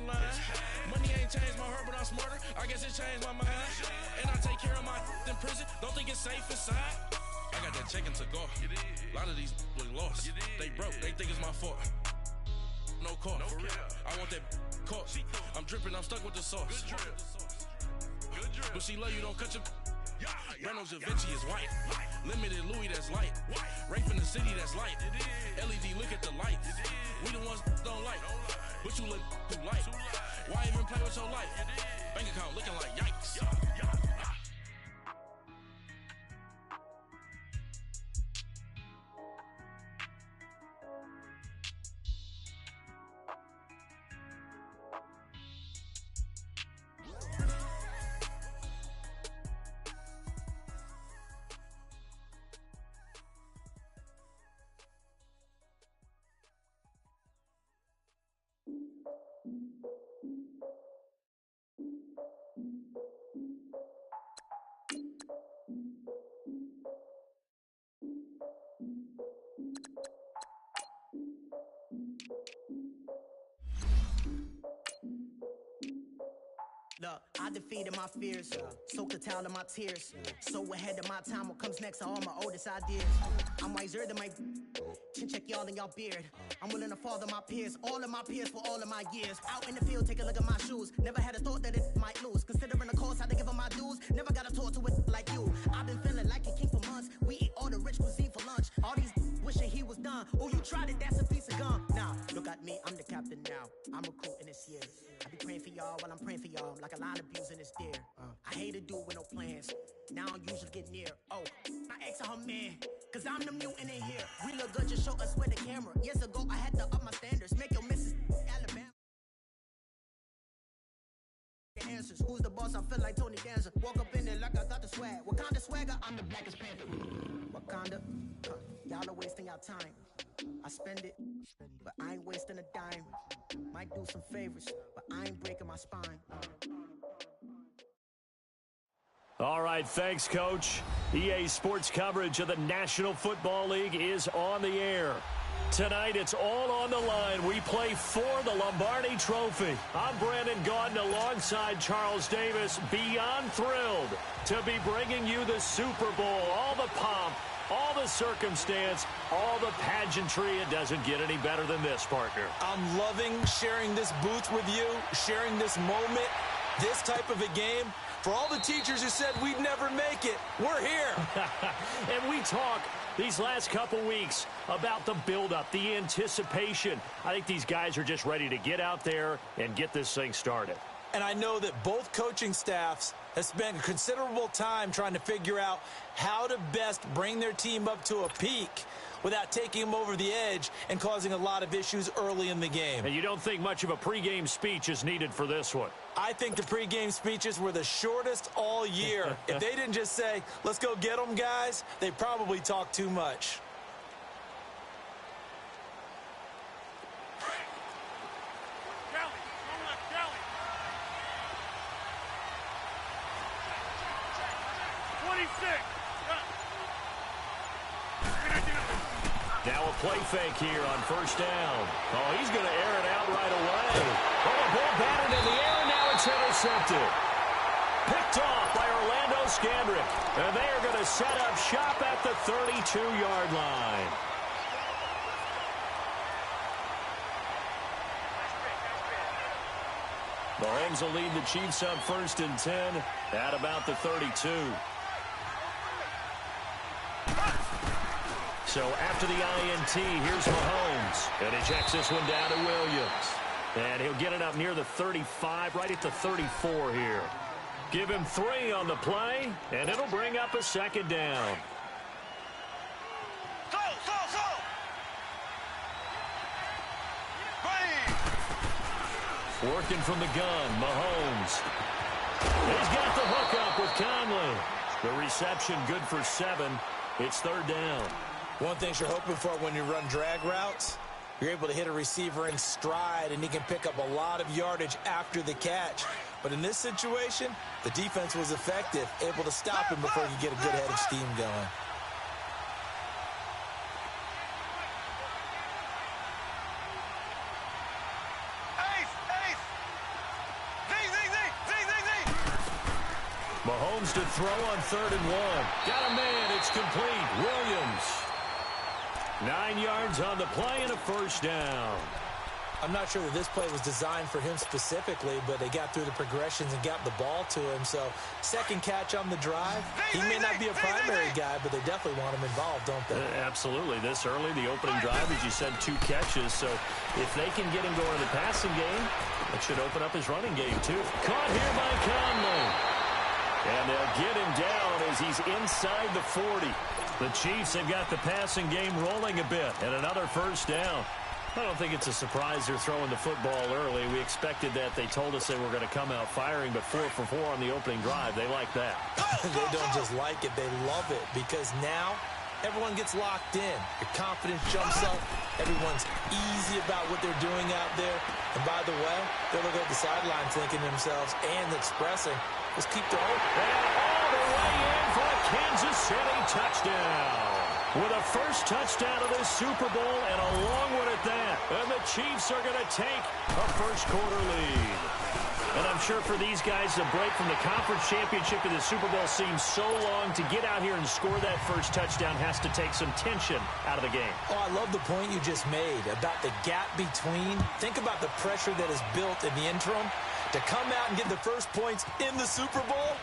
line. Money ain't changed my heart, but I'm smarter. I guess it changed my mind. And I take care of my in prison. Don't think it's safe inside. I got that check and took off. A lot of these look lost. They broke, they think it's my fault. No car, for real. I want that caught. I'm dripping, I'm stuck with the sauce. But she love you, don't cut your. Reynolds Da Vinci is white. Limited Louis, that's light. Rape in the city, that's light. LED, look at the lights. We the ones don't like. But you look too light. Why even play with your life? Bank account looking like yikes. Look, I defeated my fears, soaked the towel of my tears. So ahead of my time, what comes next are all my oldest ideas. I'm wiser than my chin check y'all in y'all beard. I'm willing to father my peers, all of my peers for all of my years. Out in the field, take a look at my shoes. Never had a thought that it might lose. Considering the cost, I had to give them my dues. Never got a talk to it like you. I've been feeling like a king for months. We eat all the rich cuisine for lunch. All these wishing he was done. Oh, you tried it, that's a piece of gum. Now, look at me, I'm the captain now. I'm recruiting this year. I be praying for y'all while I'm praying for y'all. Like a line abusing this deer. I hate to do with no plans. Now I usually get near. Oh, I ex her man. Cause I'm the mutant in here. We look good, just show us with the camera. Years ago, I had to up my standards. Make your missus Alabama. Answers. Who's the boss? I feel like Tony Danza. Walk up in there like I got the swag. What kind of swagger? I'm the blackest panther. Wakanda. Y'all are wasting your time. I spend it, but I ain't wasting a dime. Might do some favors, but I ain't breaking my spine. All right, thanks, Coach. EA Sports coverage of the National Football League is on the air. Tonight, it's all on the line. We play for the Lombardi Trophy. I'm Brandon Gaudin alongside Charles Davis. Beyond thrilled to be bringing you the Super Bowl. All the pomp, all the circumstance, all the pageantry. It doesn't get any better than this, partner. I'm loving sharing this booth with you, sharing this moment, this type of a game. For all the teachers who said we'd never make it, we're here. And we talk these last couple weeks about the buildup, the anticipation. I think these guys are just ready to get out there and get this thing started. And I know that both coaching staffs have spent considerable time trying to figure out how to best bring their team up to a peak without taking them over the edge and causing a lot of issues early in the game. And you don't think much of a pregame speech is needed for this one? I think the pregame speeches were the shortest all year. If they didn't just say, let's go get them, guys, they probably talked too much. Now a play fake here on first down. Oh, he's going to air it out right away. Oh, the ball batted in the air, and now it's intercepted. Picked off by Orlando Scandrick. And they are going to set up shop at the 32-yard line. Mahomes will lead the Chiefs up 1st and 10 at about the 32. So after the INT, here's Mahomes. And he checks this one down to Williams. And he'll get it up near the 35, right at the 34 here. Give him 3 on the play, and it'll bring up a 2nd down. Working from the gun, Mahomes. He's got the hook up with Conley. The reception good for 7. It's 3rd down. One thing you're hoping for when you run drag routes, you're able to hit a receiver in stride, and he can pick up a lot of yardage after the catch. But in this situation, the defense was effective, able to stop him before he could get a good head of steam going. Mahomes to throw on 3rd and 1. Got a man. It's complete. Williams. 9 yards on the play and a first down. I'm not sure that this play was designed for him specifically, but they got through the progressions and got the ball to him. So, second catch on the drive. He may not be a primary guy, but they definitely want him involved, don't they? Absolutely. This early, the opening drive, as you said, 2 catches. So, if they can get him going in the passing game, it should open up his running game, too. Caught here by Conley. And they'll get him down as he's inside the 40. The Chiefs have got the passing game rolling a bit, and another first down. I don't think it's a surprise they're throwing the football early. We expected that. They told us they were going to come out firing, but 4 for 4 on the opening drive. They like that. They don't just like it. They love it because now everyone gets locked in. Your confidence jumps up. Everyone's easy about what they're doing out there. And by the way, they're looking at the sidelines thinking to themselves and expressing, let's keep throwing. And all the way in for a Kansas City touchdown. With a first touchdown of this Super Bowl and a long one at that. And the Chiefs are going to take a first-quarter lead. And I'm sure for these guys, the break from the conference championship to the Super Bowl seems so long. To get out here and score that first touchdown has to take some tension out of the game. Oh, I love the point you just made about the gap between. Think about the pressure that is built in the interim. To come out and get the first points in the Super Bowl,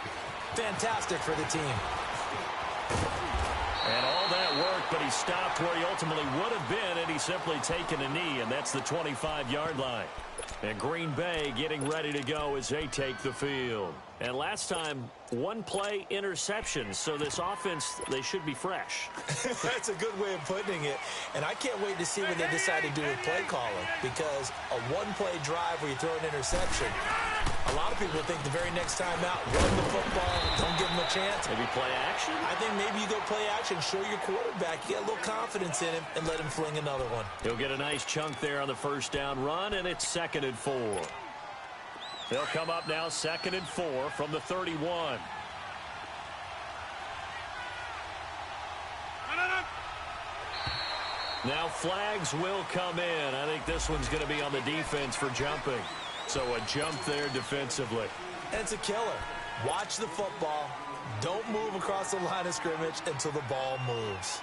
fantastic for the team. And all that worked, but he stopped where he ultimately would have been, and he's simply taken a knee, and that's the 25-yard line. And Green Bay getting ready to go as they take the field. And last time, 1-play interception, so this offense, they should be fresh. That's a good way of putting it. And I can't wait to see what they decide to do with play calling, because a 1-play drive where you throw an interception, a lot of people think the very next time out, run the football, don't give them a chance. Maybe play action? I think maybe you go play action, show your quarterback, you get a little confidence in him, and let him fling another one. He'll get a nice chunk there on the first down run, and it's 2nd and 4. They'll come up now 2nd and 4 from the 31. Now flags will come in. I think this one's going to be on the defense for jumping. So a jump there defensively. It's a killer. Watch the football. Don't move across the line of scrimmage until the ball moves.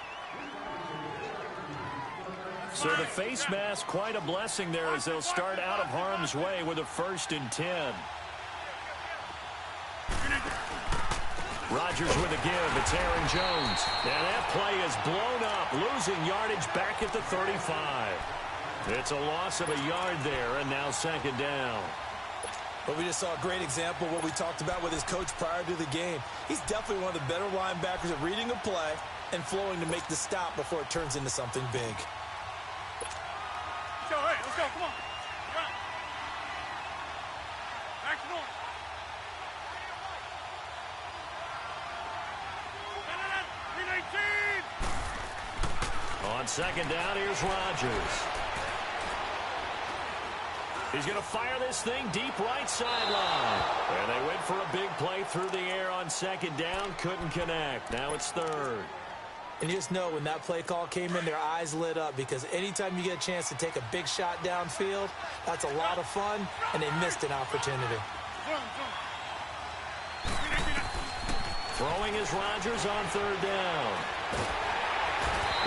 So the face mask, quite a blessing there as they'll start out of harm's way with a 1st and 10. Rodgers with a give. It's Aaron Jones. And that play is blown up, losing yardage back at the 35. It's a loss of a yard there, and now 2nd down. But we just saw a great example of what we talked about with his coach prior to the game. He's definitely one of the better linebackers at reading a play and flowing to make the stop before it turns into something big. Let's go, come on. Action on. On 2nd down, here's Rodgers. He's going to fire this thing deep right sideline. And they went for a big play through the air on 2nd down. Couldn't connect. Now it's 3rd. And you just know when that play call came in, their eyes lit up because anytime you get a chance to take a big shot downfield, that's a lot of fun, and they missed an opportunity. Throwing is Rodgers on 3rd down.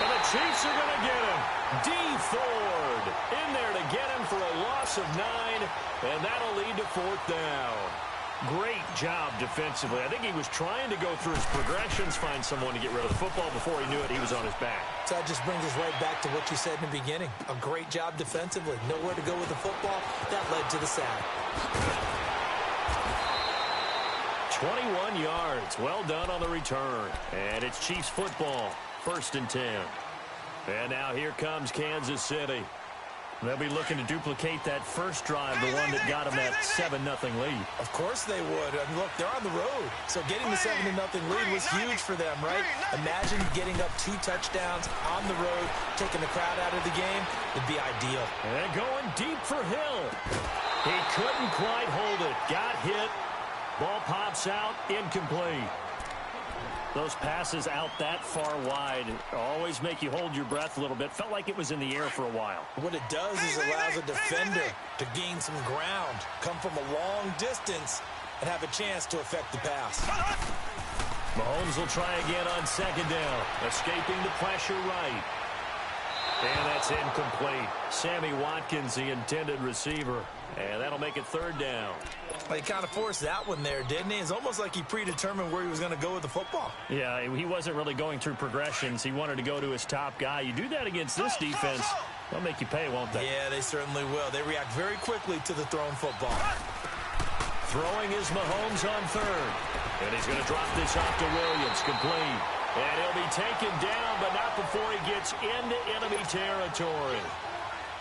And the Chiefs are going to get him. D. Ford in there to get him for a loss of 9, and that'll lead to 4th down. Great job defensively. I think he was trying to go through his progressions, find someone to get rid of the football. Before he knew it, he was on his back. So that just brings us right back to what you said in the beginning. A great job defensively. Nowhere to go with the football. That led to the sack. 21 yards. Well done on the return. And it's Chiefs football. 1st and 10. And now here comes Kansas City. They'll be looking to duplicate that first drive, the one that got them that 7-0 lead. Of course they would. I mean, look, they're on the road. So getting the 7-0 lead was huge for them, right? Imagine getting up 2 touchdowns on the road, taking the crowd out of the game. It'd be ideal. And going deep for Hill. He couldn't quite hold it. Got hit. Ball pops out. Incomplete. Those passes out that far wide always make you hold your breath a little bit. Felt like it was in the air for a while. What it does is allows a defender to gain some ground, come from a long distance, and have a chance to affect the pass. Mahomes will try again on second down. Escaping the pressure right. And that's incomplete. Sammy Watkins, the intended receiver. And that'll make it third down. Well, he kind of forced that one there, didn't he? It's almost like he predetermined where he was going to go with the football. Yeah, he wasn't really going through progressions. He wanted to go to his top guy. You do that against this defense, they'll make you pay, won't they? Yeah, they certainly will. They react very quickly to the thrown football. Throwing is Mahomes on third. And he's going to drop this off to Williams, complete. And he'll be taken down, but not before he gets into enemy territory.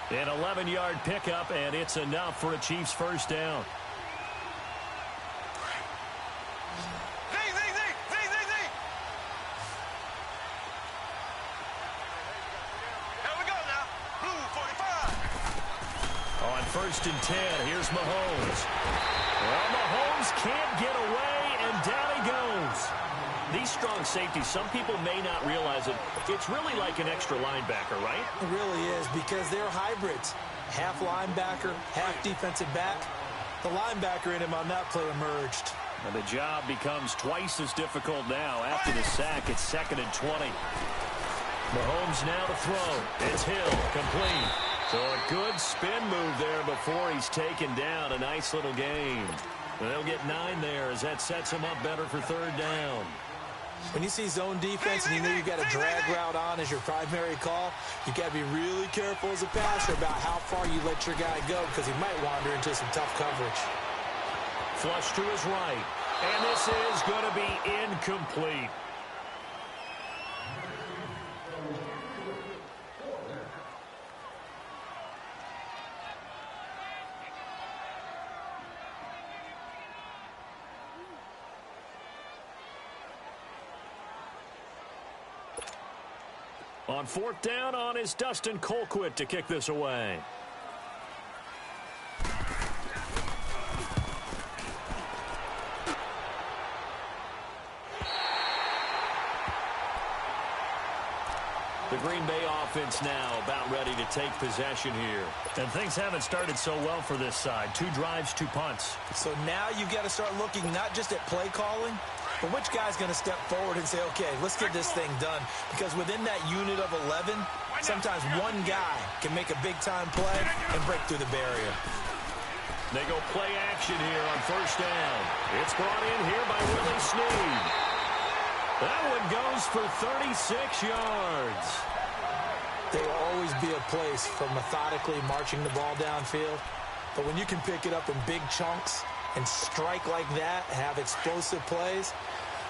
An 11-yard pickup, and it's enough for a Chiefs first down. On first and 10, here's Mahomes. Well, Mahomes can't get away, and down he goes. These strong safeties, some people may not realize it. It's really like an extra linebacker, right? It really is, because they're hybrids. Half linebacker, half defensive back. The linebacker in him on that play emerged. And the job becomes twice as difficult now. After the sack, it's 2nd and 20. Mahomes now to throw. It's Hill, complete. So a good spin move there before he's taken down. A nice little gain. They'll get 9 there as that sets him up better for third down. When you see zone defense and you know you've got a drag route on as your primary call, you've got to be really careful as a passer about how far you let your guy go, because he might wander into some tough coverage. Flush to his right. And this is going to be incomplete. On fourth down on is Dustin Colquitt to kick this away. The Green Bay offense now about ready to take possession here. And things haven't started so well for this side. 2 drives, 2 punts. So now you've got to start looking not just at play calling, but which guy's going to step forward and say, okay, let's get this thing done. Because within that unit of 11, sometimes one guy can make a big-time play and break through the barrier. They go play action here on first down. It's brought in here by Willie Snead. That one goes for 36 yards. There will always be a place for methodically marching the ball downfield. But when you can pick it up in big chunks and strike like that, have explosive plays,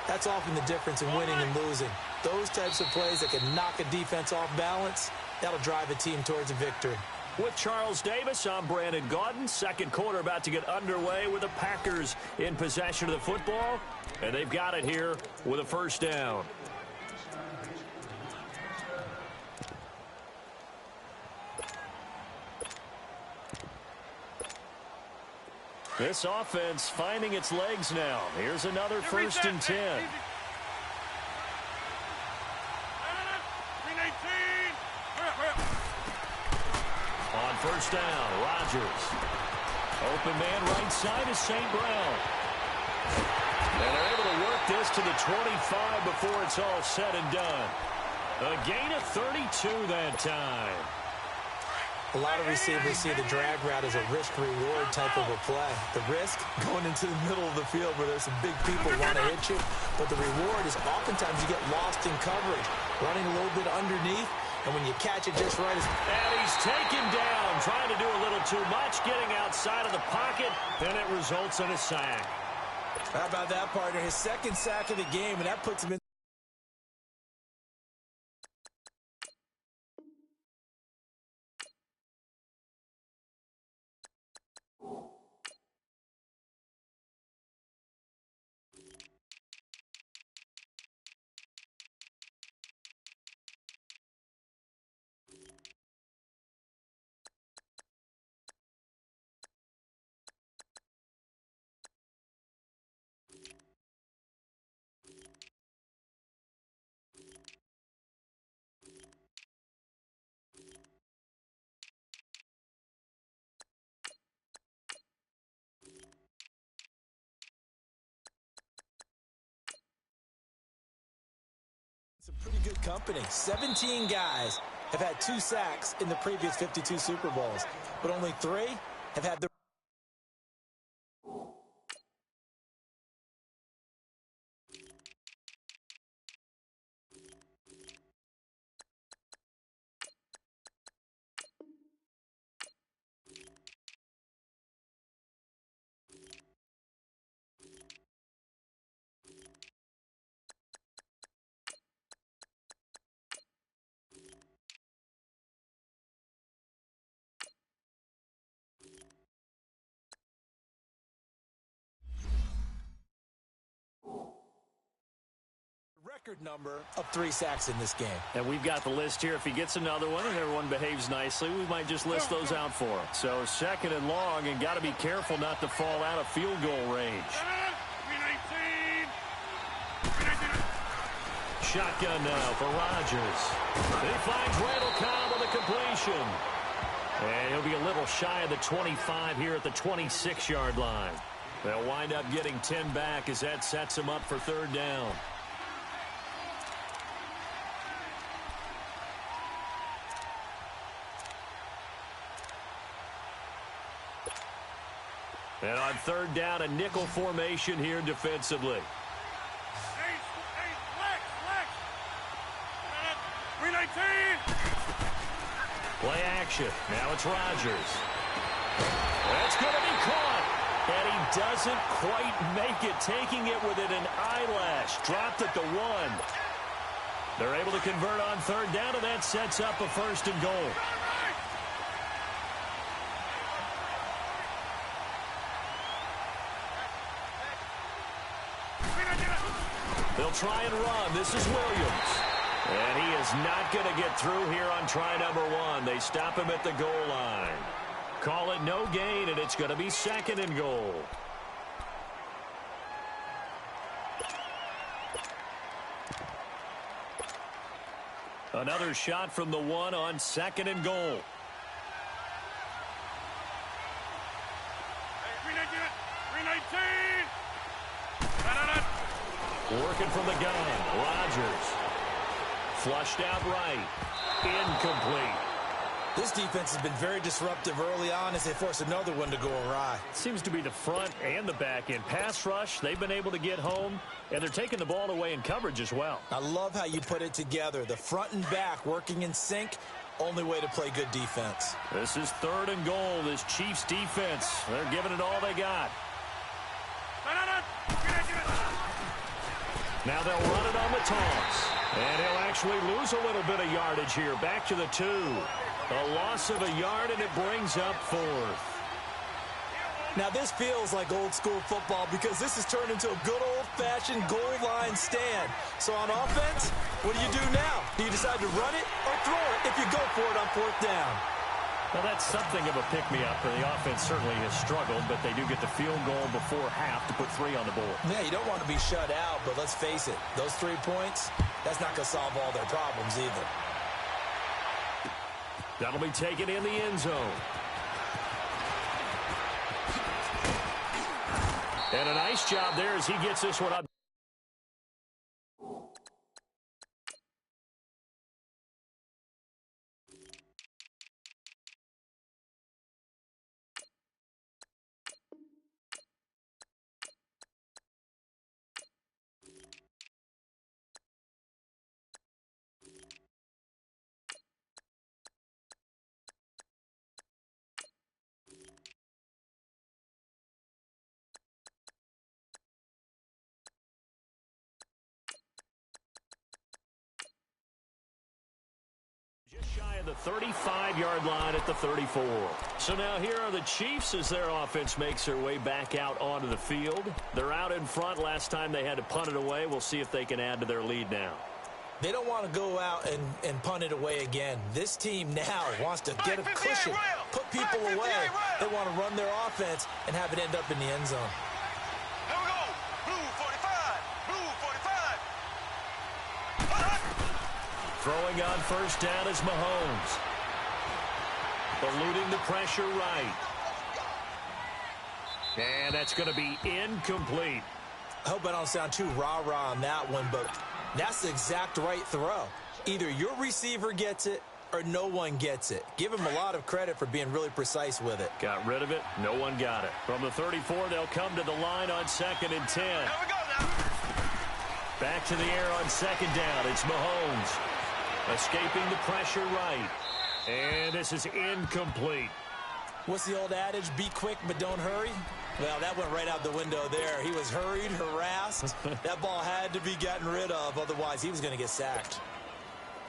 that's often the difference in winning and losing. Those types of plays that can knock a defense off balance, that'll drive a team towards a victory. With Charles Davis, I'm Brandon Gaudin. Second quarter about to get underway with the Packers in possession of the football. And they've got it here with a first down. This offense finding its legs now. Here's another first and 10. On first down, Rodgers. Open man right side is St. Brown. And they're able to work this to the 25 before it's all said and done. A gain of 32 that time. A lot of receivers see the drag route as a risk-reward type of a play. The risk, going into the middle of the field where there's some big people want to hit you. But the reward is oftentimes you get lost in coverage, running a little bit underneath, and when you catch it just right. And he's taken down, trying to do a little too much, getting outside of the pocket, and it results in a sack. How about that, partner? His second sack of the game, and that puts him in company. 17 guys have had 2 sacks in the previous 52 Super Bowls, but only 3 have had the record number of 3 sacks in this game. And we've got the list here. If he gets another one and everyone behaves nicely, we might just list those out for him. So 2nd and long, and got to be careful not to fall out of field goal range. Shotgun now for Rodgers. He finds Randall Cobb with a completion. And he'll be a little shy of the 25 here at the 26-yard line. They'll wind up getting 10 back as that sets him up for 3rd down. And on 3rd down, a nickel formation here defensively. Play action. Now it's Rodgers. That's going to be caught. And he doesn't quite make it, taking it within an eyelash. Dropped at the 1. They're able to convert on 3rd down, and that sets up a 1st and goal. They'll try and run. This is Williams. And he is not going to get through here on try number 1. They stop him at the goal line. Call it no gain, and it's going to be 2nd and goal. Another shot from the 1 on 2nd and goal. Working from the gun. Rodgers. Flushed out right. Incomplete. This defense has been very disruptive early on as they force another one to go awry. Seems to be the front and the back end. Pass rush, they've been able to get home, and they're taking the ball away in coverage as well. I love how you put it together. The front and back working in sync. Only way to play good defense. This is 3rd and goal. This Chiefs defense, they're giving it all they got. Now they'll run it on the toss. And he'll actually lose a little bit of yardage here. Back to the 2. A loss of a yard, and it brings up 4th. Now this feels like old school football because this has turned into a good old-fashioned goal line stand. So on offense, what do you do now? Do you decide to run it or throw it if you go for it on 4th down? Well, that's something of a pick-me-up. The offense certainly has struggled, but they do get the field goal before half to put 3 on the board. Yeah, you don't want to be shut out, but let's face it, those 3 points, that's not going to solve all their problems either. That'll be taken in the end zone. And a nice job there as he gets this one up. Just shy of the 35-yard line at the 34. So now here are the Chiefs as their offense makes their way back out onto the field. They're out in front. Last time they had to punt it away. We'll see if they can add to their lead now. They don't want to go out and punt it away again. This team now wants to get a cushion, put people away. They want to run their offense and have it end up in the end zone. Here we go. Blue 45. Blue 45. Throwing on 1st down is Mahomes. Eluding the pressure right. And that's going to be incomplete. I hope I don't sound too rah-rah on that one, but that's the exact right throw. Either your receiver gets it or no one gets it. Give him a lot of credit for being really precise with it. Got rid of it. No one got it. From the 34, they'll come to the line on 2nd and 10. Here we go now. Back to the air on 2nd down. It's Mahomes. Escaping the pressure right. And this is incomplete. What's the old adage? Be quick, but don't hurry. Well, that went right out the window there. He was hurried, harassed. That ball had to be gotten rid of. Otherwise, he was going to get sacked.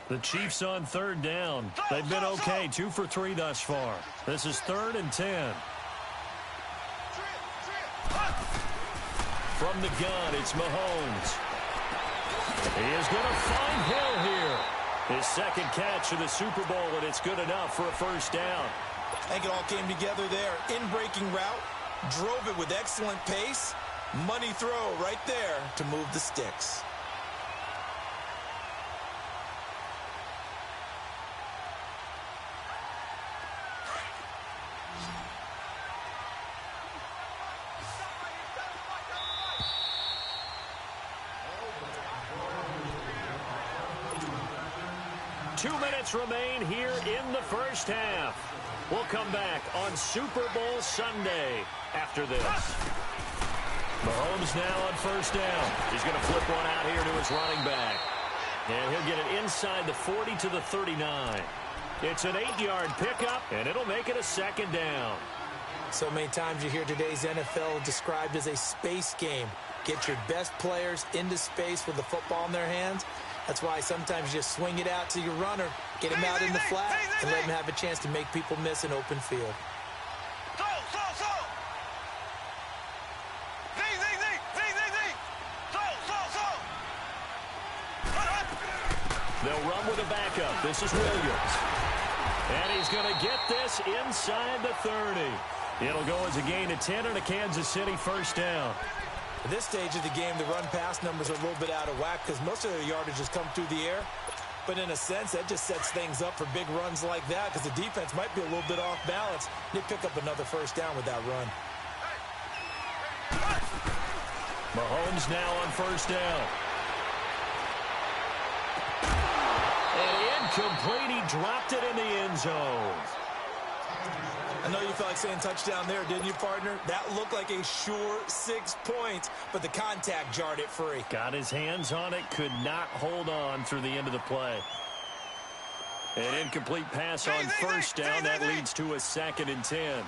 The Chiefs on 3rd down. They've been okay. 2 for 3 thus far. This is 3rd and 10. From the gun, it's Mahomes. He is going to find Hill here. His 2nd catch of the Super Bowl, and it's good enough for a 1st down. I think it all came together there. In-breaking route, drove it with excellent pace. Money throw right there to move the sticks. Remain here in the 1st half. We'll come back on Super Bowl Sunday after this. Mahomes now on 1st down. He's going to flip one out here to his running back. And he'll get it inside the 40 to the 39. It's an 8-yard pickup, and it'll make it a 2nd down. So many times you hear today's NFL described as a space game. Get your best players into space with the football in their hands. That's why sometimes you just swing it out to your runner, get him out in the flat, and let him have a chance to make people miss an open field. They'll run with a backup. This is Williams. And he's going to get this inside the 30. It'll go as a gain of 10 and a Kansas City 1st down. At this stage of the game, the run-pass numbers are a little bit out of whack because most of their yardage has come through the air. But in a sense, that just sets things up for big runs like that because the defense might be a little bit off balance. They pick up another 1st down with that run. Mahomes now on 1st down. And incomplete. He dropped it in the end zone. I know you felt like saying touchdown there, didn't you, partner? That looked like a sure 6 points, but the contact jarred it free. Got his hands on it, could not hold on through the end of the play. An incomplete pass on 1st down. That leads to a 2nd and 10.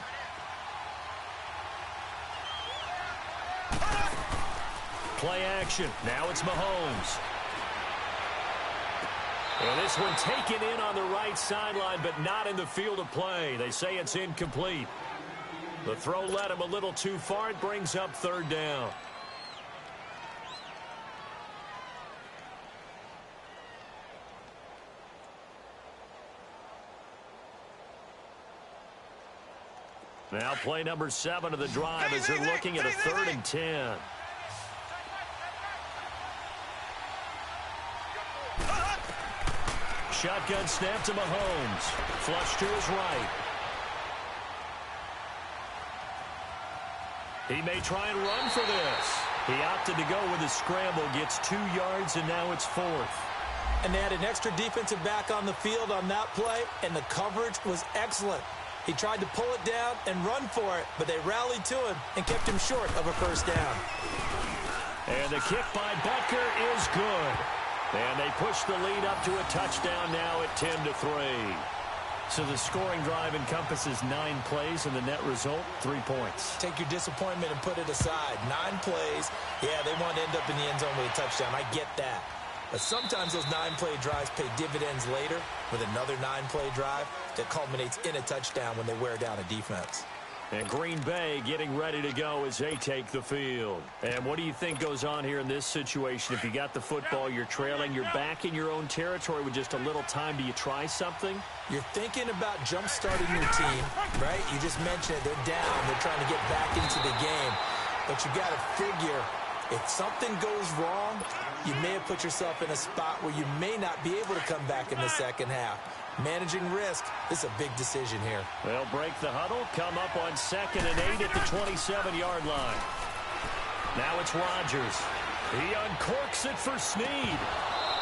Play action. Now it's Mahomes. And this one taken in on the right sideline, but not in the field of play. They say it's incomplete. The throw led him a little too far. It brings up 3rd down. Now play number 7 of the drive as they're looking at a 3rd and 10. Shotgun snap to Mahomes. Flush to his right. He may try and run for this. He opted to go with a scramble, gets 2 yards, and now it's 4th. And they had an extra defensive back on the field on that play, and the coverage was excellent. He tried to pull it down and run for it, but they rallied to him and kept him short of a 1st down. And the kick by Butker is good. And they push the lead up to a touchdown now at 10-3. So the scoring drive encompasses 9 plays, and the net result, 3 points. Take your disappointment and put it aside. 9 plays. Yeah, they want to end up in the end zone with a touchdown. I get that. But sometimes those 9-play drives pay dividends later with another 9-play drive that culminates in a touchdown when they wear down a defense. And Green Bay getting ready to go as they take the field. And what do you think goes on here in this situation? If you got the football, you're trailing, you're back in your own territory with just a little time. Do you try something? You're thinking about jump-starting your team, right? You just mentioned it. They're down. They're trying to get back into the game. But you got to figure, if something goes wrong, you may have put yourself in a spot where you may not be able to come back in the second half. Managing risk, this is a big decision here. They'll break the huddle, come up on 2nd and 8 at the 27-yard line. Now it's Rodgers. He uncorks it for Snead.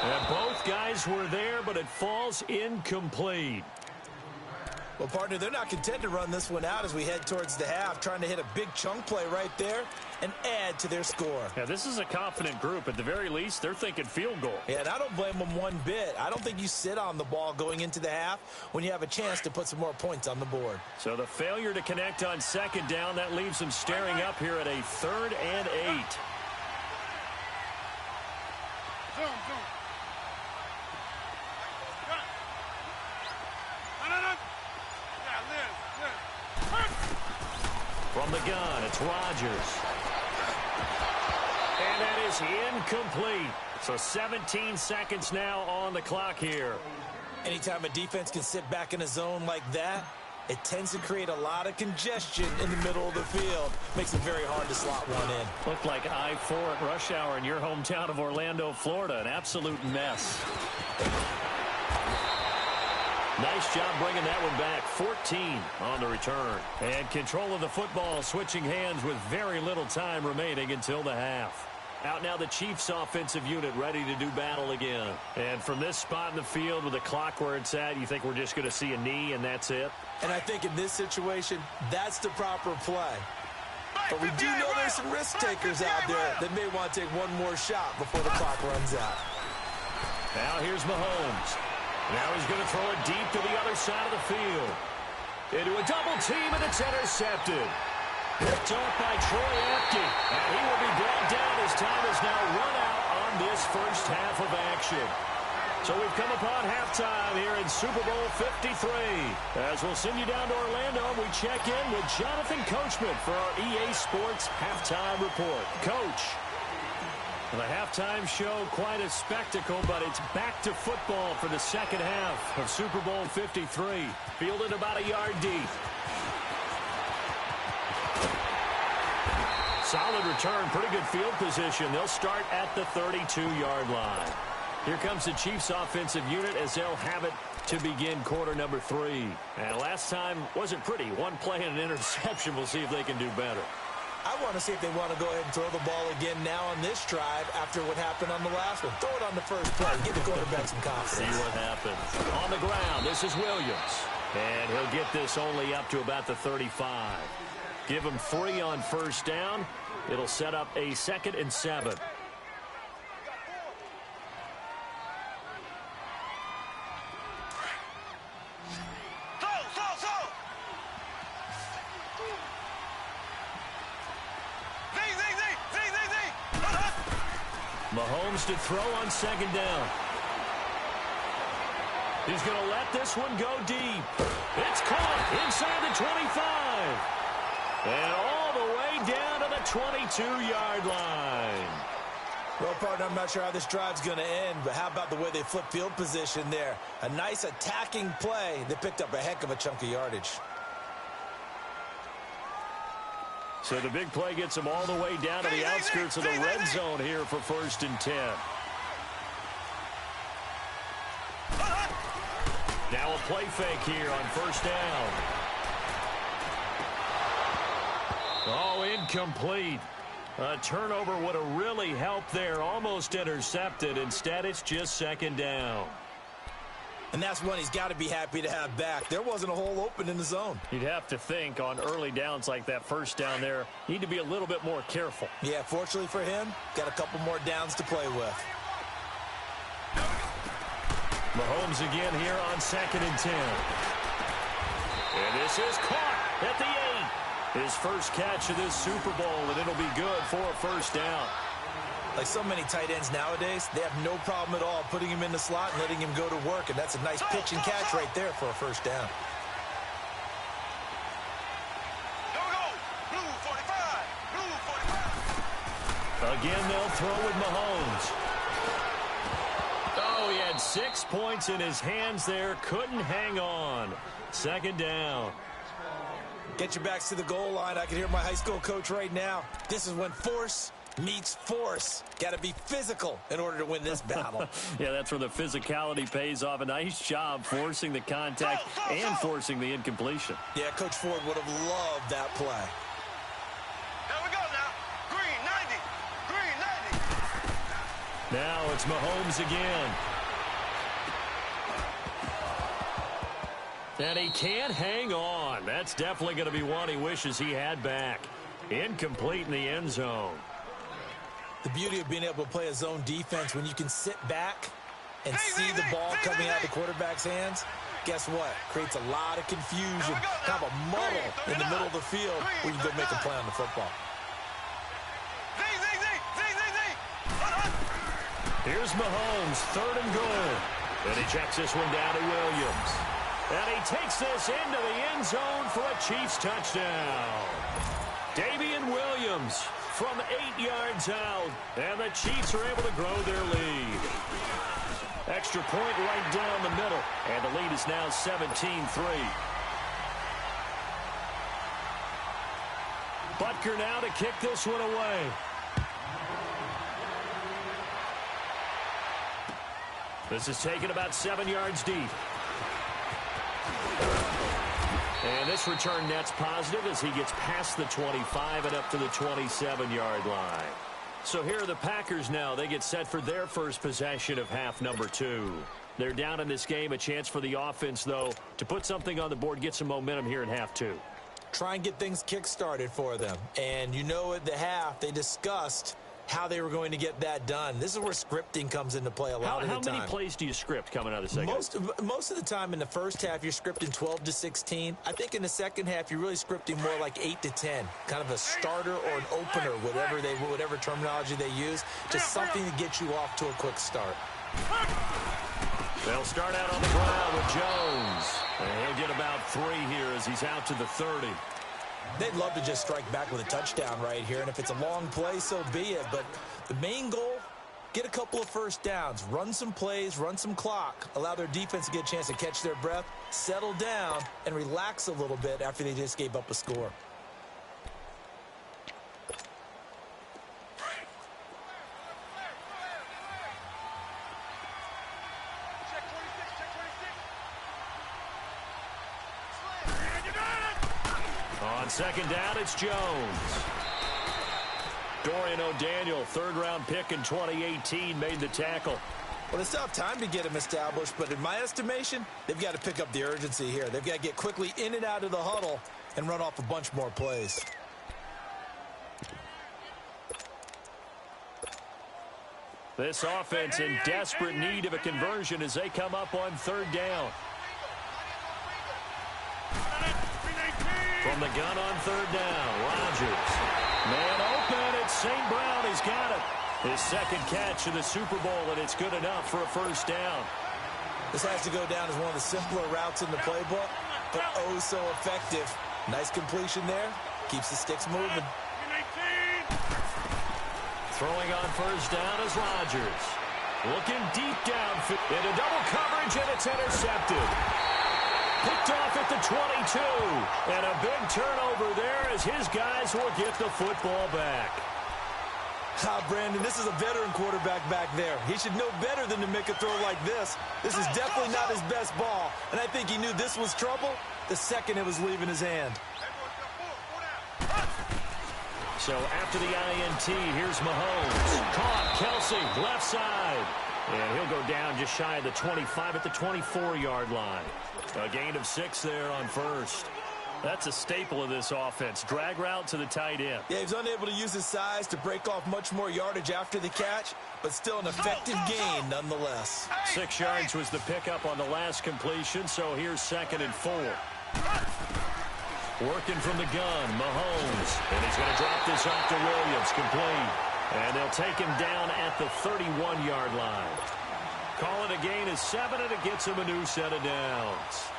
And both guys were there, but it falls incomplete. Well, partner, they're not content to run this one out as we head towards the half, trying to hit a big chunk play right there and add to their score. Yeah, this is a confident group. At the very least, they're thinking field goal. Yeah, and I don't blame them one bit. I don't think you sit on the ball going into the half when you have a chance to put some more points on the board. So the failure to connect on second down, that leaves them staring up here at a 3rd and 8. From the gun, it's Rodgers. And that is incomplete. So 17 seconds now on the clock here. Anytime a defense can sit back in a zone like that, it tends to create a lot of congestion in the middle of the field. Makes it very hard to slot one in. Looked like I-4 at rush hour in your hometown of Orlando, Florida. An absolute mess. Nice job bringing that one back. 14 on the return. And control of the football switching hands with very little time remaining until the half. Out now the Chiefs offensive unit ready to do battle again. And from this spot in the field with the clock where it's at, you think we're just going to see a knee and that's it? And I think in this situation, that's the proper play. But we do know there's some risk takers out there that may want to take one more shot before the clock runs out. Now here's Mahomes. Now he's going to throw it deep to the other side of the field. Into a double team, and it's intercepted. Picked off by Troy Apke. And he will be brought down as time is now run out on this first half of action. So we've come upon halftime here in Super Bowl 53. As we'll send you down to Orlando, we check in with Jonathan Coachman for our EA Sports Halftime Report. Coach. The halftime show, quite a spectacle, but it's back to football for the second half of Super Bowl 53. Fielded about a yard deep. Solid return, pretty good field position. They'll start at the 32-yard line. Here comes the Chiefs offensive unit as they'll have it to begin quarter number 3. And last time wasn't pretty. One play and an interception. We'll see if they can do better. I want to see if they want to go ahead and throw the ball again now on this drive after what happened on the last one. Throw it on the first play. Give the quarterback some confidence. See what happens. On the ground, this is Williams. And he'll get this only up to about the 35. Give him 3 on first down. It'll set up a 2nd and 7. Mahomes to throw on second down. He's going to let this one go deep. It's caught inside the 25. And all the way down to the 22-yard line. Well, partner, I'm not sure how this drive's going to end, but how about the way they flip field position there? A nice attacking play that picked up a heck of a chunk of yardage. So the big play gets them all the way down to the outskirts of the red zone here for 1st and 10. Now a play fake here on first down. Oh, incomplete. A turnover would have really helped there. Almost intercepted. Instead, it's just 2nd down. And that's one he's got to be happy to have back. There wasn't a hole open in the zone. You'd have to think on early downs like that first down there, need to be a little bit more careful. Yeah, fortunately for him, got a couple more downs to play with. Mahomes again here on 2nd and 10. And this is caught at the 8. His first catch of this Super Bowl, and it'll be good for a first down. Like so many tight ends nowadays, they have no problem at all putting him in the slot and letting him go to work, and that's a nice pitch and catch right there for a first down. Here we go. Blue 45. Blue 45. Again, they'll throw with Mahomes. Oh, he had 6 points in his hands there. Couldn't hang on. 2nd down. Get your backs to the goal line. I can hear my high school coach right now. This is when force meets force. Got to be physical in order to win this battle. Yeah, that's where the physicality pays off. A nice job forcing the contact and forcing the incompletion. Yeah, Coach Ford would have loved that play. There we go now. Green 90. Green 90. Now it's Mahomes again. And he can't hang on. That's definitely going to be one he wishes he had back. Incomplete in the end zone. The beauty of being able to play a zone defense when you can sit back and see the ball coming out of the quarterback's hands, guess what? Creates a lot of confusion, kind of a muddle in the middle of the field where you can go make a play on the football. Here's Mahomes, 3rd and goal. And he checks this one down to Williams. And he takes this into the end zone for a Chiefs touchdown. Damian Williams from 8 yards out. And the Chiefs are able to grow their lead. Extra point right down the middle. And the lead is now 17-3. Butker now to kick this one away. This is taken about 7 yards deep. And this return net's positive as he gets past the 25 and up to the 27-yard line. So here are the Packers now. They get set for their first possession of half number 2. They're down in this game. A chance for the offense, though, to put something on the board, get some momentum here in half 2. Try and get things kick-started for them. And you know at the half, they discussed how they were going to get that done. This is where scripting comes into play a lot of the time. How many plays do you script coming out of the second? Most of the time in the first half, you're scripting 12 to 16. I think in the second half, you're really scripting more like 8 to 10. Kind of a starter or an opener, whatever terminology they use. Just something to get you off to a quick start. They'll start out on the ground with Jones. And he'll get about 3 here as he's out to the 30. They'd love to just strike back with a touchdown right here, and if it's a long play, so be it. But the main goal, get a couple of first downs, run some plays, run some clock, allow their defense to get a chance to catch their breath, settle down, and relax a little bit after they just gave up a score. On second down, it's Jones. Dorian O'Daniel, 3rd-round pick in 2018, made the tackle. Well, they still have time to get him established, but in my estimation, they've got to pick up the urgency here. They've got to get quickly in and out of the huddle and run off a bunch more plays. This offense in desperate need of a conversion as they come up on 3rd down. From the gun on 3rd down, Rodgers. Man open, it's St. Brown. He's got it. His second catch of the Super Bowl, and it's good enough for a first down. This has to go down as one of the simpler routes in the playbook, but oh so effective. Nice completion there. Keeps the sticks moving. Throwing on first down is Rodgers. Looking deep downfield into double coverage, and it's intercepted. Picked off at the 22. And a big turnover there as his guys will get the football back. Brandon, this is a veteran quarterback back there. He should know better than to make a throw like this. This is definitely not his best ball. And I think he knew this was trouble the second it was leaving his hand. So after the INT, here's Mahomes. Caught, Kelsey, left side. And he'll go down just shy of the 25 at the 24-yard line. A gain of 6 there on first. That's a staple of this offense. Drag route to the tight end. Yeah, he's unable to use his size to break off much more yardage after the catch, but still an effective gain nonetheless. 6 yards was the pickup on the last completion, so here's 2nd and 4. Working from the gun, Mahomes. And he's going to drop this off to Williams, complete. And they'll take him down at the 31-yard line. Call it a gain of 7, and it gets him a new set of downs.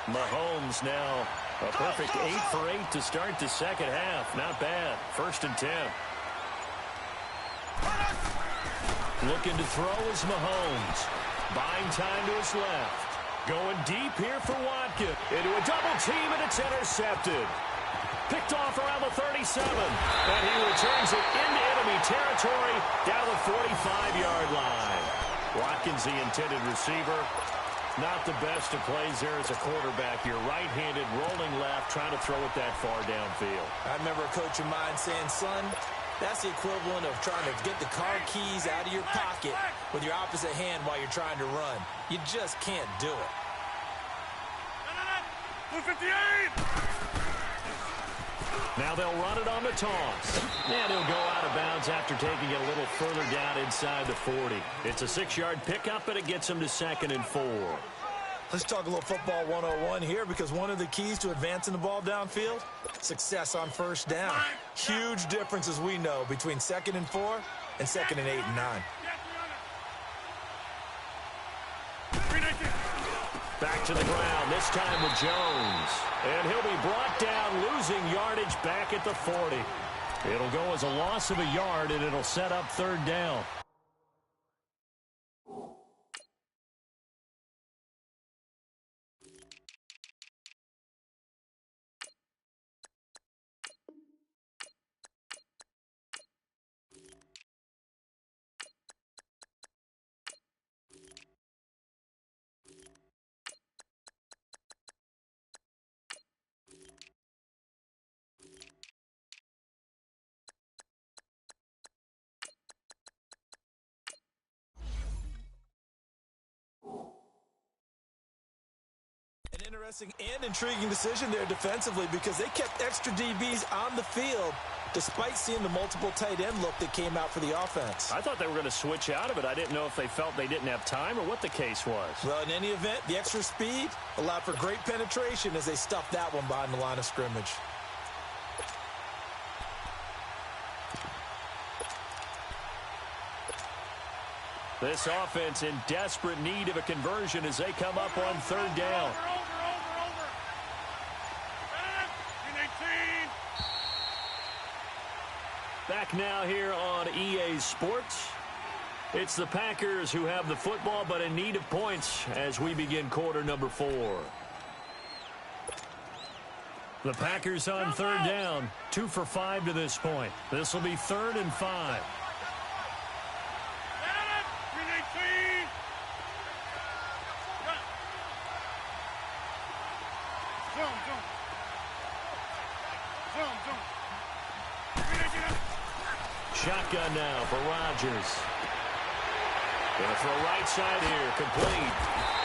Mahomes now a perfect 8 for 8 to start the second half. Not bad. 1st and 10. Looking to throw is Mahomes. Buying time to his left. Going deep here for Watkins. Into a double team, and it's intercepted. Picked off around the 37. And he returns it into enemy territory down the 45-yard line. Watkins, the intended receiver. Not the best of plays there as a quarterback. You're right-handed, rolling left, trying to throw it that far downfield. I remember a coach of mine saying, son, That's the equivalent of trying to get the car keys out of your pocket with your opposite hand while you're trying to run. You just can't do it. 258! Now they'll run it on the toss. And he'll go out of bounds after taking it a little further down inside the 40. It's a 6-yard pickup, and it gets him to 2nd and 4. Let's talk a little football 101 here, because one of the keys to advancing the ball downfield, success on first down. Huge difference, as we know, between 2nd and 4 and 2nd and 8 and 9. Back to the ground, this time with Jones. And he'll be brought down, losing yardage back at the 40. It'll go as a loss of a yard, and it'll set up 3rd down. Interesting and intriguing decision there defensively, because they kept extra DBs on the field despite seeing the multiple tight end look that came out for the offense. I thought they were going to switch out of it. I didn't know if they felt they didn't have time or what the case was. Well, in any event, the extra speed allowed for great penetration as they stuffed that one behind the line of scrimmage. This offense in desperate need of a conversion as they come up on 3rd down. Back now here on EA Sports. It's the Packers who have the football, but in need of points as we begin quarter number 4. The Packers on 3rd down, 2 for 5 to this point. This will be 3rd and 5. Shotgun now for Rodgers. Gonna throw right side here, complete.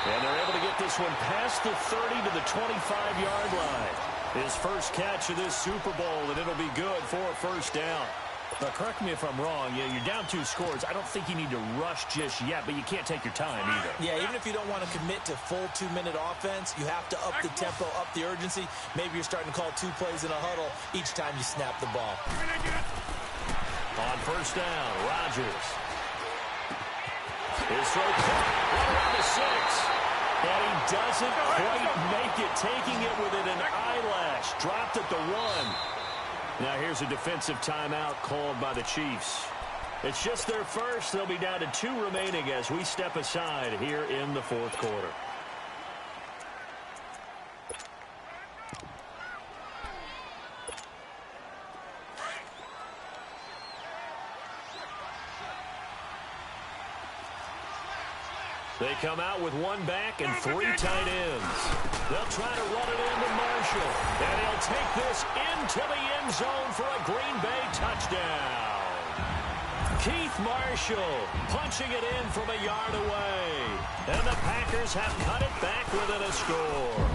And they're able to get this one past the 30 to the 25-yard line. His first catch of this Super Bowl, and it'll be good for a 1st down. Now, correct me if I'm wrong. Yeah, you're down 2 scores. I don't think you need to rush just yet, but you can't take your time either. Yeah, even if you don't want to commit to full 2-minute offense, you have to up the tempo, up the urgency. Maybe you're starting to call 2 plays in a huddle each time you snap the ball. On 1st down, Rodgers. His throw right around the 6. And he doesn't quite make it, taking it within an eyelash. Dropped at the 1. Now here's a defensive timeout called by the Chiefs. It's just their first. They'll be down to 2 remaining as we step aside here in the 4th quarter. They come out with 1 back and 3 tight ends. They'll try to run it into Marshall. And he'll take this into the end zone for a Green Bay touchdown. Keith Marshall punching it in from a yard away. And the Packers have cut it back within a score.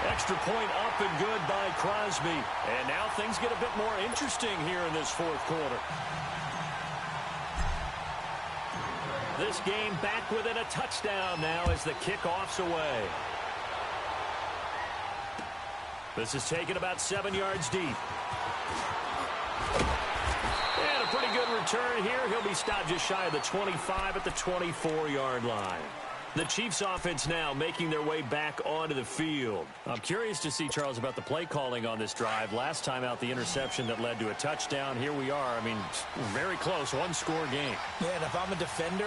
Extra point up and good by Crosby. And now things get a bit more interesting here in this 4th quarter. This game back within a touchdown now as the kickoff's away. This is taken about 7 yards deep. And a pretty good return here. He'll be stopped just shy of the 25 at the 24-yard line. The Chiefs offense now making their way back onto the field. I'm curious to see, Charles, about the play calling on this drive. Last time out, the interception that led to a touchdown. Here we are. I mean, very close, 1-score game. Yeah, and if I'm a defender,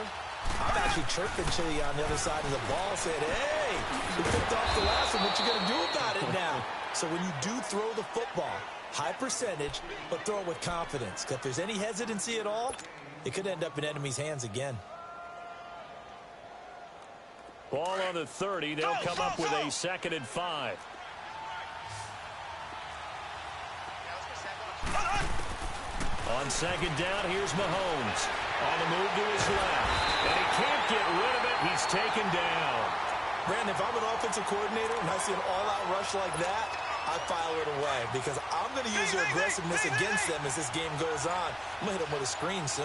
I'm actually chirping Chili on the other side of the ball, saying, hey, you picked off the last one. What you going to do about it now? So when you do throw the football, high percentage, but throw it with confidence. Because if there's any hesitancy at all, it could end up in enemy's hands again. Ball on the 30. They'll come up with a 2nd and 5. On second down, here's Mahomes. On the move to his left. And he can't get rid of it. He's taken down. Brandon, if I'm an offensive coordinator and I see an all-out rush like that, I file it away because I'm going to use their aggressiveness against them as this game goes on. I'm going to hit them with a screen soon.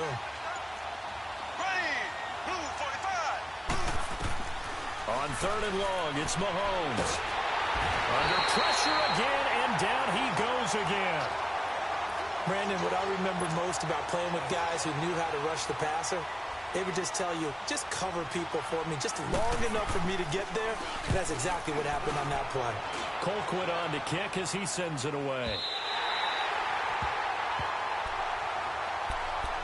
Blue 45. On third and long, it's Mahomes. Under pressure again, and down he goes again. Brandon, what I remember most about playing with guys who knew how to rush the passer, they would just tell you, just cover people for me, just long enough for me to get there. And that's exactly what happened on that play. Colquitt on to kick as he sends it away.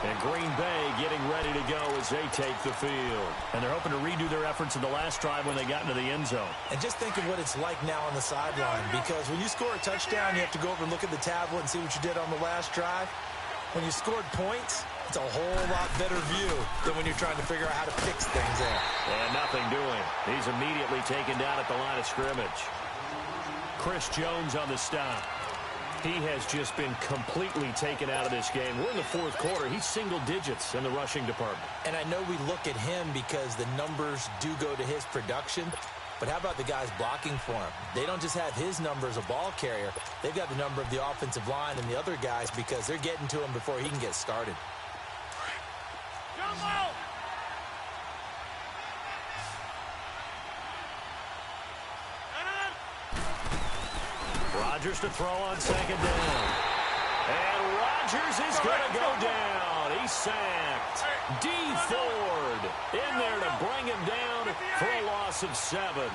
And Green Bay getting ready to go as they take the field. And they're hoping to redo their efforts in the last drive when they got into the end zone. And just think of what it's like now on the sideline, because when you score a touchdown, you have to go over and look at the tablet and see what you did on the last drive. When you scored points, it's a whole lot better view than when you're trying to figure out how to fix things there. And nothing doing. He's immediately taken down at the line of scrimmage. Chris Jones on the stop. He has just been completely taken out of this game. We're in the fourth quarter. He's single digits in the rushing department. And I know we look at him because the numbers do go to his production. But how about the guys blocking for him? They don't just have his number as a ball carrier. They've got the number of the offensive line and the other guys because they're getting to him before he can get started. Rodgers to throw on second down. And Rodgers is going to go down. He's sacked. D. Ford in there to bring him down for a loss of 7.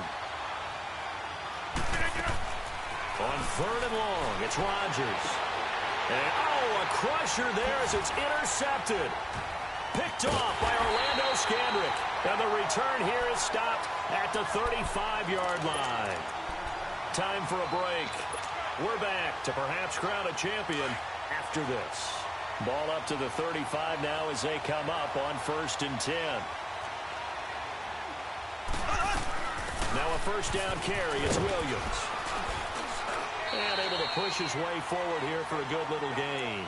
On third and long, it's Rodgers. And, a crusher there as it's intercepted. Picked off by Orlando Scandrick. And the return here is stopped at the 35-yard line. Time for a break. We're back to perhaps crown a champion after this. Ball up to the 35 now as they come up on 1st and 10. Now a first down carry. It's Williams. And able to push his way forward here for a good little gain.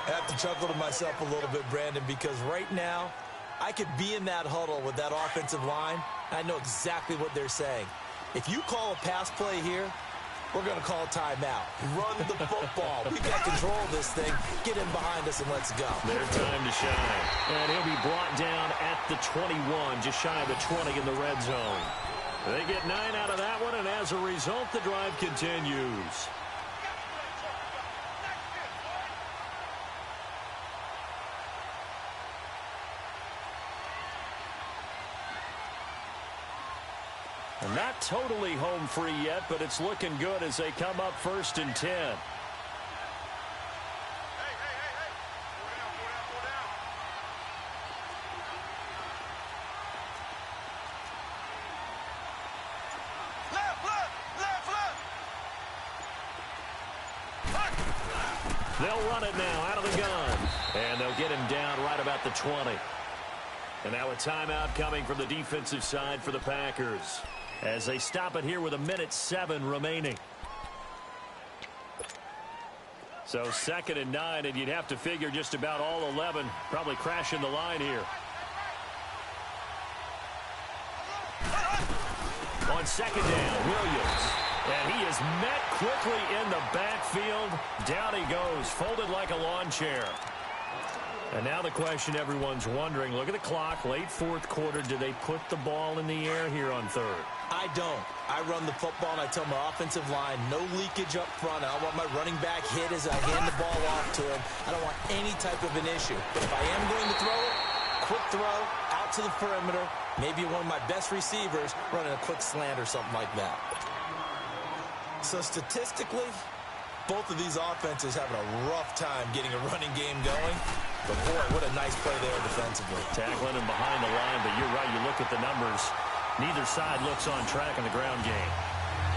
I have to chuckle to myself a little bit, Brandon, because right now I could be in that huddle with that offensive line. I know exactly what they're saying. If you call a pass play here, we're going to call a timeout. Run the football. We've got control of this thing. Get in behind us and let's go. Their time to shine. And he'll be brought down at the 21, just shy of the 20 in the red zone. They get 9 out of that one, and as a result, the drive continues. And not totally home free yet, but it's looking good as they come up 1st and 10. They'll run it now out of the gun. And they'll get him down right about the 20. And now a timeout coming from the defensive side for the Packers, as they stop it here with 1:07 remaining. So 2nd and 9, and you'd have to figure just about all 11 probably crashing the line here. On 2nd down, Williams. And he is met quickly in the backfield. Down he goes, folded like a lawn chair. And now the question everyone's wondering, look at the clock, late fourth quarter, do they put the ball in the air here on third? I don't. I run the football and I tell my offensive line, no leakage up front. I don't want my running back hit as I hand the ball off to him. I don't want any type of an issue. But if I am going to throw it, quick throw, out to the perimeter, maybe one of my best receivers running a quick slant or something like that. So statistically, both of these offenses having a rough time getting a running game going. But, boy, what a nice play there defensively. Tackling him behind the line, but you're right. You look at the numbers. Neither side looks on track in the ground game.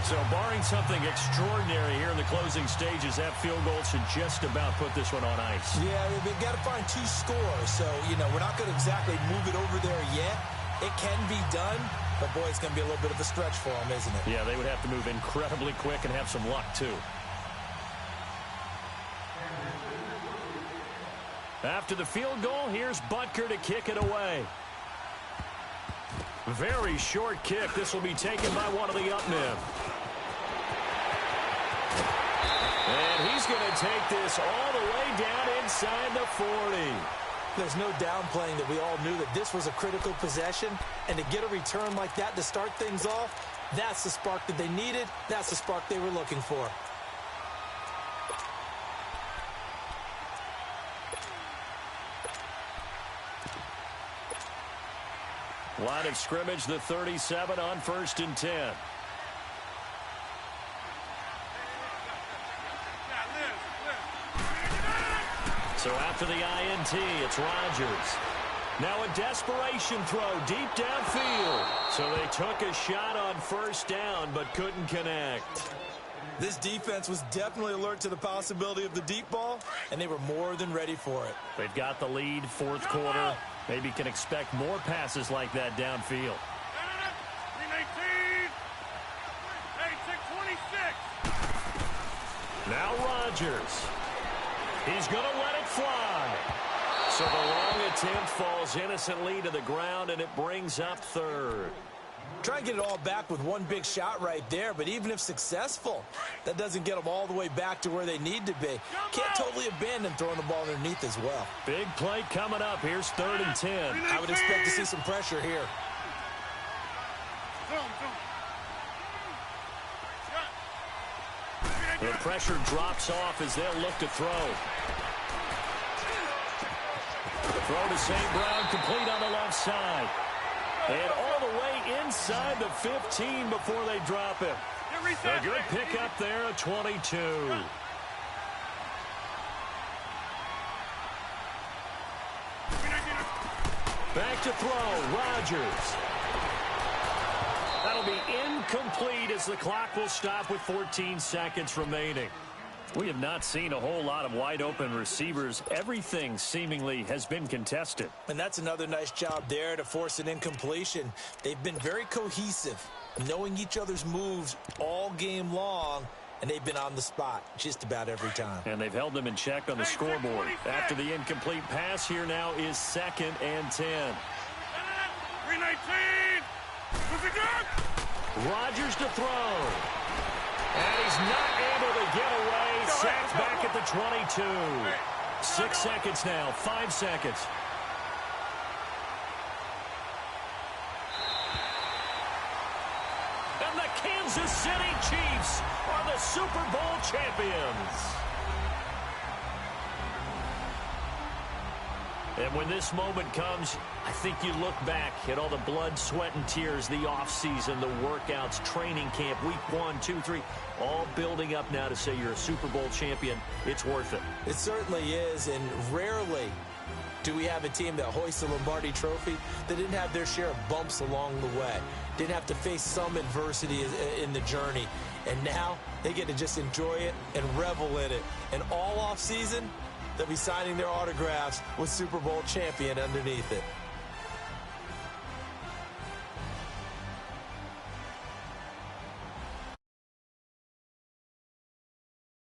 So barring something extraordinary here in the closing stages, that field goal should just about put this one on ice. Yeah, they've got to find 2 scores. So, we're not going to exactly move it over there yet. It can be done, but, boy, it's going to be a little bit of a stretch for them, isn't it? Yeah, they would have to move incredibly quick and have some luck, too. After the field goal, here's Butker to kick it away. Very short kick. This will be taken by one of the up men. And he's going to take this all the way down inside the 40. There's no downplaying that we all knew that this was a critical possession. And to get a return like that to start things off, that's the spark that they needed. That's the spark they were looking for. Line of scrimmage, the 37 on 1st and 10. So after the INT, it's Rodgers. Now a desperation throw deep downfield. So they took a shot on 1st down but couldn't connect. This defense was definitely alert to the possibility of the deep ball, and they were more than ready for it. They've got the lead, 4th quarter. Maybe can expect more passes like that downfield. 319. Now Rodgers. He's going to let it fly. So the long attempt falls innocently to the ground, and it brings up 3rd. Try and get it all back with one big shot right there, but even if successful, that doesn't get them all the way back to where they need to be. Can't totally abandon throwing the ball underneath as well. Big play coming up. Here's 3rd and 10. I would expect to see some pressure here. The pressure drops off as they'll look to throw. Throw to St. Brown, complete on the left side. And all the way inside the 15 before they drop him. A good pickup there at 22. Back to throw, Rodgers. That'll be incomplete as the clock will stop with 14 seconds remaining. We have not seen a whole lot of wide-open receivers. Everything seemingly has been contested. And that's another nice job there to force an incompletion. They've been very cohesive, knowing each other's moves all game long, and they've been on the spot just about every time. And they've held them in check on the scoreboard. After the incomplete pass, here now is 2nd and 10. 319. Rodgers to throw. And he's not able to get away. Sacked back at the 22. 6 seconds now. 5 seconds. And the Kansas City Chiefs are the Super Bowl champions. And when this moment comes, I think you look back at all the blood, sweat, and tears, the offseason, the workouts, training camp, week 1, 2, 3, all building up now to say you're a Super Bowl champion. It's worth it. It certainly is, and rarely do we have a team that hoists the Lombardi Trophy that didn't have their share of bumps along the way, didn't have to face some adversity in the journey, and now they get to just enjoy it and revel in it. And all offseason, they'll be signing their autographs with Super Bowl champion underneath it.